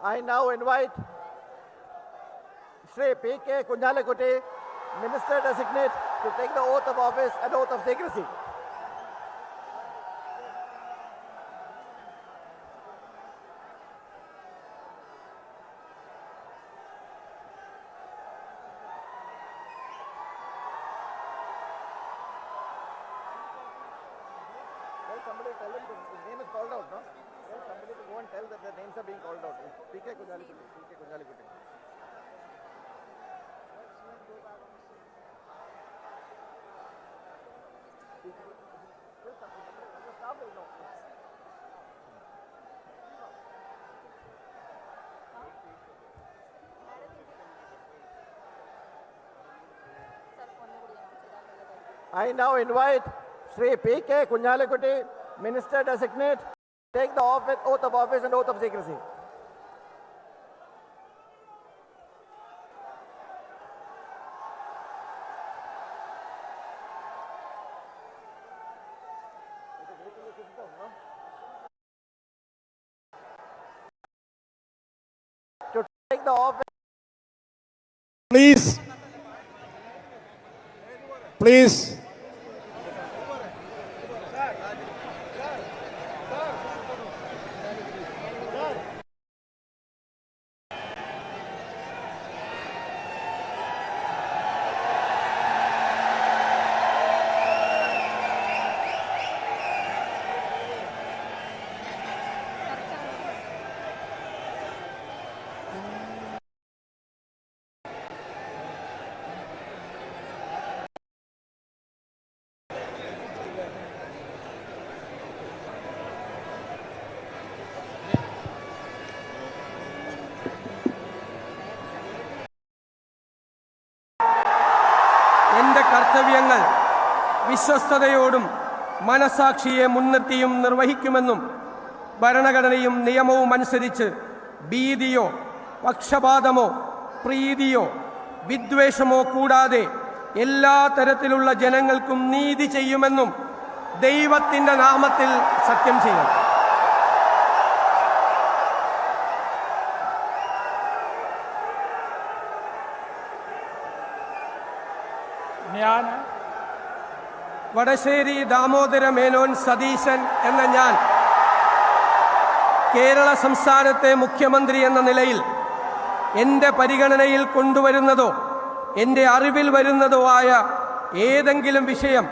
I now invite Shri P.K. Kunjalakutti, Minister Designate, to take the oath of office and oath of secrecy. Somebody tell him his name is called out, no? Tell somebody to go and tell that their names are being called out. P.K. Kunjalakutti. P.K. Kunjalakutti. Staff will know. I now invite Shri P.K. Kunjalakutti, Minister Designate, take the oath of office and oath of secrecy. To take the office. Please. എന്റെ കർത്തവ്യങ്ങൾ വിശ്വസ്തയോടും മനസാക്ഷിയെ മുൻനിർത്തിയും നിർവഹിക്കുമെന്നും ഭരണഘടനയും നിയമവും അനുസരിച്ച് ഭീതിയോ പക്ഷപാതമോ പ്രീതിയോ വിദ്വേഷമോ കൂടാതെ എല്ലാ തരത്തിലുള്ള ജനങ്ങൾക്കും നീതി ചെയ്യുമെന്നും ദൈവത്തിന്റെ നാമത്തിൽ സത്യം ചെയ്യും. വടശ്ശേരി ദാമോദര മേനോൻ സതീശൻ എന്ന ഞാൻ കേരള സംസ്ഥാനത്തെ മുഖ്യമന്ത്രി എന്ന നിലയിൽ എൻ്റെ പരിഗണനയിൽ കൊണ്ടുവരുന്നതോ എൻ്റെ അറിവിൽ വരുന്നതോ ആയ ഏതെങ്കിലും വിഷയം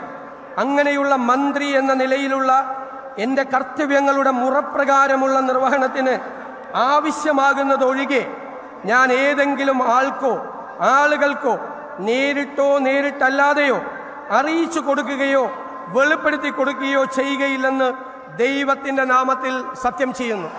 അങ്ങനെയുള്ള മന്ത്രി എന്ന നിലയിലുള്ള എൻ്റെ കർത്തവ്യങ്ങളുടെ മുറപ്രകാരമുള്ള നിർവഹണത്തിന് ആവശ്യമാകുന്നതൊഴികെ ഞാൻ ഏതെങ്കിലും ആൾക്കോ ആളുകൾക്കോ നേരിട്ടോ നേരിട്ടല്ലാതെയോ അറിയിച്ചു കൊടുക്കുകയോ വെളിപ്പെടുത്തി കൊടുക്കുകയോ ചെയ്യുകയില്ലെന്ന് ദൈവത്തിന്റെ നാമത്തിൽ സത്യം ചെയ്യുന്നു.